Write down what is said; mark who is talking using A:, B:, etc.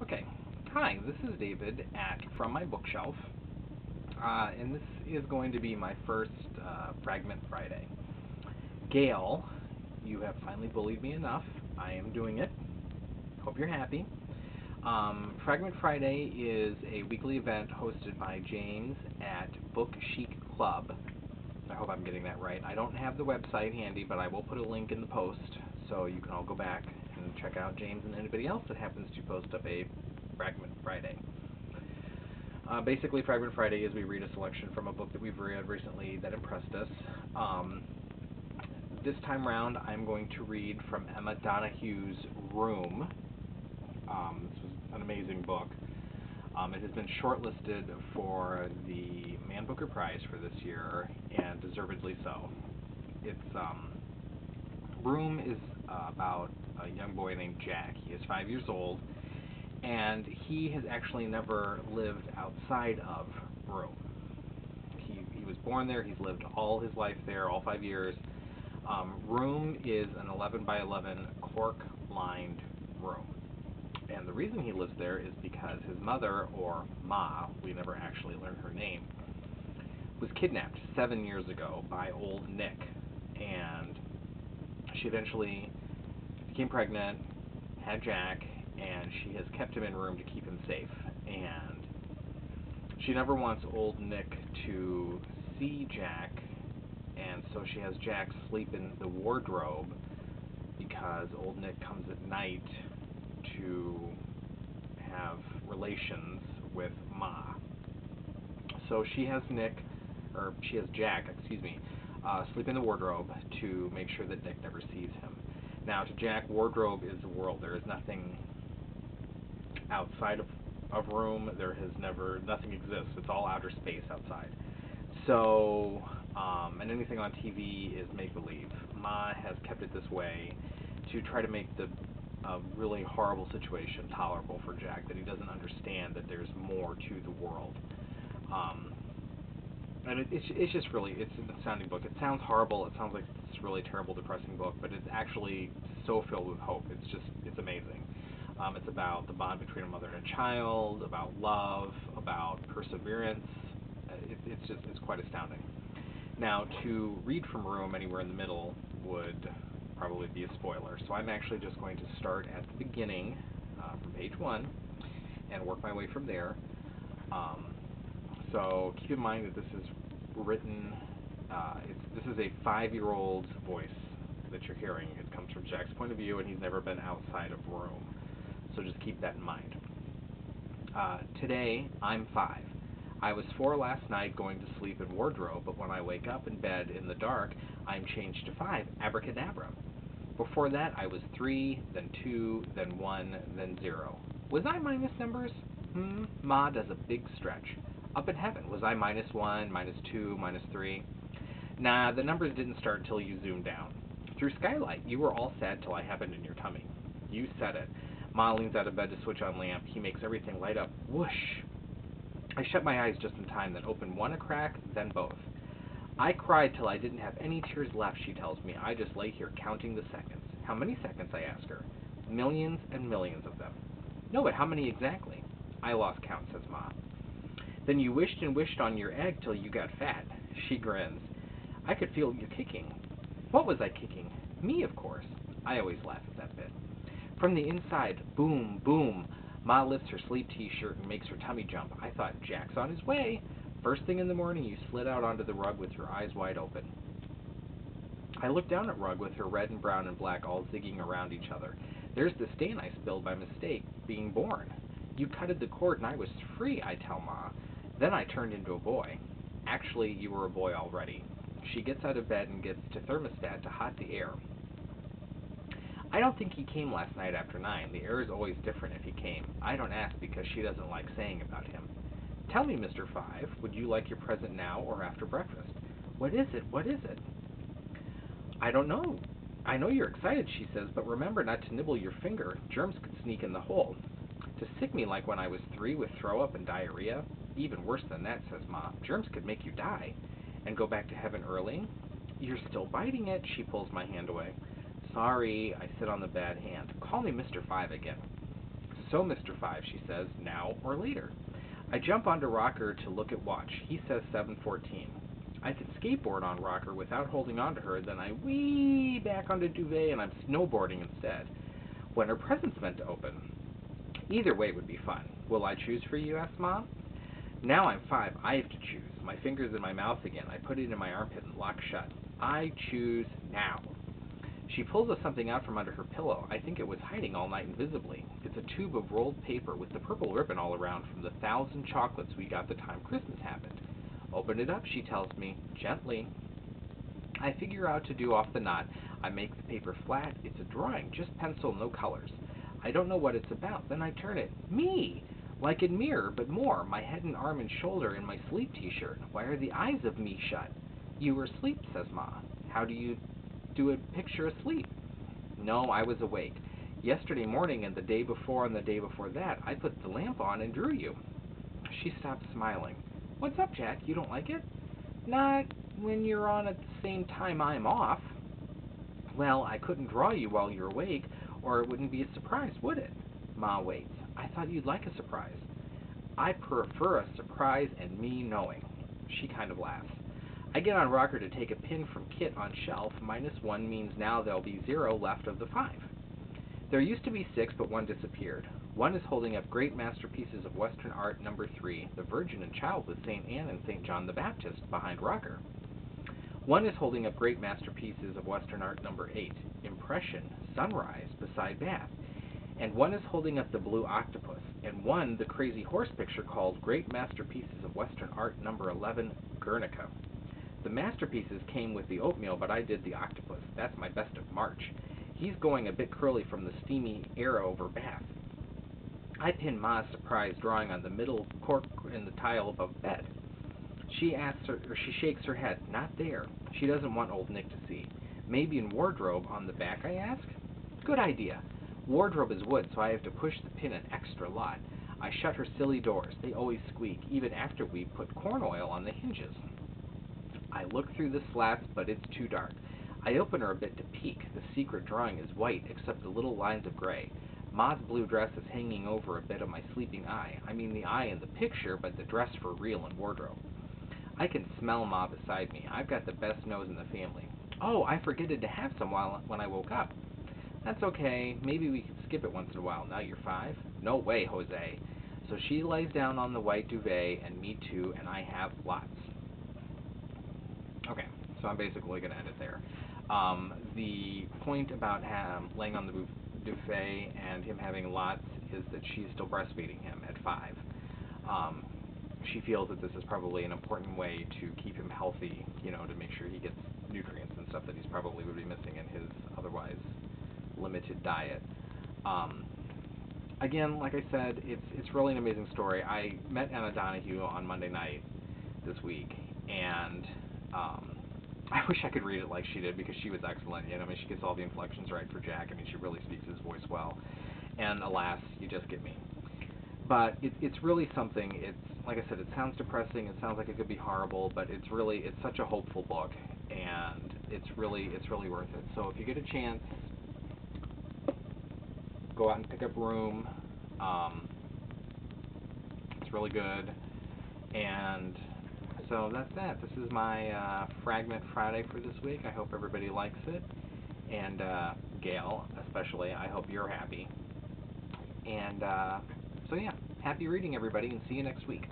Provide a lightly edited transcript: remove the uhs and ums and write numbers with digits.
A: Okay. Hi, this is David at From My Bookshelf, and this is going to be my first Fragment Friday. Gail, you have finally bullied me enough. I am doing it. Hope you're happy. Fragment Friday is a weekly event hosted by James at Book Chic Club. I hope I'm getting that right. I don't have the website handy, but I will put a link in the post so you can all go back and check out James and anybody else that happens to post up a Fragment Friday. Basically, Fragment Friday is we read a selection from a book that we've read recently that impressed us. This time round, I'm going to read from Emma Donoghue's Room. This was an amazing book. It has been shortlisted for the Man Booker Prize for this year, and deservedly so. It's Room is about a young boy named Jack. He is 5 years old, and he has actually never lived outside of Room. He was born there. He's lived all his life there, all 5 years. Room is an 11 by 11 cork-lined room. And the reason he lives there is because his mother, or Ma, we never actually learned her name, was kidnapped 7 years ago by old Nick. And she eventually became pregnant, had Jack, and she has kept him in Room to keep him safe. And she never wants old Nick to see Jack, and so she has Jack sleep in the wardrobe because old Nick comes at night to have relations with Ma. So she has Jack, sleep in the wardrobe to make sure that Nick never sees him. Now, to Jack, wardrobe is the world. There is nothing outside of Room. Nothing exists. It's all outer space outside. So, and anything on TV is make-believe. Ma has kept it this way to try to make the really horrible situation tolerable for Jack, that he doesn't understand that there's more to the world. And it's just really, it's an astounding book. It sounds horrible. It sounds like this really terrible, depressing book, but it's actually so filled with hope. It's amazing. It's about the bond between a mother and a child, about love, about perseverance. It's quite astounding. Now, to read from Room anywhere in the middle would probably be a spoiler, so I'm actually just going to start at the beginning from page 1 and work my way from there. So keep in mind that this is written, this is a 5-year-old's voice that you're hearing. It comes from Jack's point of view, and he's never been outside of Room. So just keep that in mind. Today, I'm 5. I was 4 last night going to sleep in wardrobe, but when I wake up in bed in the dark, I'm changed to 5, abracadabra. Before that, I was 3, then 2, then 1, then 0. Was I minus numbers? Ma does a big stretch. Up in heaven, was I -1, -2, -3? Nah, the numbers didn't start until you zoomed down. Through skylight, you were all sad till I happened in your tummy. You said it. Ma leans out of bed to switch on lamp. He makes everything light up. Whoosh! I shut my eyes just in time, then opened one a crack, then both. I cried till I didn't have any tears left, she tells me. I just lay here counting the seconds. How many seconds, I ask her. Millions and millions of them. No, but how many exactly? I lost count, says Ma. Then you wished and wished on your egg till you got fat. She grins. I could feel you kicking. What was I kicking? Me, of course. I always laugh at that bit. From the inside, boom, boom. Ma lifts her sleeve t-shirt and makes her tummy jump. I thought, Jack's on his way. First thing in the morning, you slid out onto the rug with your eyes wide open. I looked down at Rug with her red and brown and black all zigging around each other. There's the stain I spilled by mistake, being born. You cutted the cord and I was free, I tell Ma. Then I turned into a boy. Actually, you were a boy already. She gets out of bed and gets to thermostat to hot the air. I don't think he came last night after 9. The air is always different if he came. I don't ask because she doesn't like saying about him. Tell me, Mr. 5, would you like your present now or after breakfast? What is it? What is it? I don't know. I know you're excited, she says, but remember not to nibble your finger. Germs could sneak in the hole. To sick me like when I was 3 with throw-up and diarrhea? Even worse than that, says Ma. Germs could make you die. And go back to heaven early? You're still biting it, she pulls my hand away. Sorry, I sit on the bad hand. Call me Mr. 5 again. So, Mr. Five, she says, now or later? I jump onto Rocker to look at watch. He says 7:14. I could skateboard on Rocker without holding on to her, then I whee back onto Duvet and I'm snowboarding instead. When are presents meant to open? Either way would be fun. Will I choose for you? Asked Mom. Now I'm 5. I have to choose. My finger's in my mouth again. I put it in my armpit and lock shut. I choose now. She pulls something out from under her pillow. I think it was hiding all night invisibly. It's a tube of rolled paper with the purple ribbon all around from the 1,000 chocolates we got the time Christmas happened. Open it up, she tells me, gently. I figure out to do off the knot. I make the paper flat. It's a drawing, just pencil, no colors. I don't know what it's about. Then I turn it. Me! Like in Mirror, but more. My head and arm and shoulder in my sleep t-shirt. Why are the eyes of me shut? You were asleep, says Ma. How do you do a picture asleep? No, I was awake. Yesterday morning and the day before and the day before that, I put the lamp on and drew you. She stopped smiling. What's up, Jack? You don't like it? Not when you're on at the same time I'm off. Well, I couldn't draw you while you're awake, or it wouldn't be a surprise, would it? Ma waits. I thought you'd like a surprise. I prefer a surprise and me knowing. She kind of laughs. I get on Rocker to take a pin from Kit on shelf. -1 means now there'll be 0 left of the 5. There used to be 6, but 1 disappeared. 1 is holding up great masterpieces of Western art number 3, The Virgin and Child with St. Anne and St. John the Baptist, behind Rocker. 1 is holding up great masterpieces of Western art number 8, Impression, Sunrise, beside Bath. And 1 is holding up the Blue Octopus, and 1 the crazy horse picture called Great Masterpieces of Western Art number 11, Guernica. The masterpieces came with the oatmeal, but I did the octopus. That's my best of March. He's going a bit curly from the steamy air over Bath. I pin Ma's surprise drawing on the middle cork in the tile above bed. She shakes her head. Not there. She doesn't want Old Nick to see. Maybe in wardrobe on the back, I ask. Good idea. Wardrobe is wood, so I have to push the pin an extra lot. I shut her silly doors. They always squeak, even after we put corn oil on the hinges. I look through the slats, but it's too dark. I open her a bit to peek. The secret drawing is white, except the little lines of gray. Ma's blue dress is hanging over a bit of my sleeping eye. I mean the eye in the picture, but the dress for real in wardrobe. I can smell Ma beside me. I've got the best nose in the family. Oh, I forgetted to have some when I woke up. That's okay. Maybe we can skip it once in a while. Now you're 5? No way, Jose. So she lays down on the white duvet, and me too, and I have lots. Okay, so I'm basically going to end it there. The point about him laying on the duvet and him having lots is that she's still breastfeeding him at 5. She feels that this is probably an important way to keep him healthy, to make sure he gets nutrients and stuff that he's probably would be missing in his otherwise limited diet. Again, like I said, it's really an amazing story. I met Emma Donoghue on Monday night this week, and I wish I could read it like she did, because she was excellent. She gets all the inflections right for Jack. she really speaks his voice well. And alas, you just get me. But it's really something. It's like I said, it sounds depressing. It sounds like it could be horrible, but it's such a hopeful book, and it's really worth it. So if you get a chance, go out and pick up Room. It's really good. And so that's that. This is my Fragment Friday for this week. I hope everybody likes it. And Gail, especially, I hope you're happy. And so yeah, happy reading, everybody, and see you next week.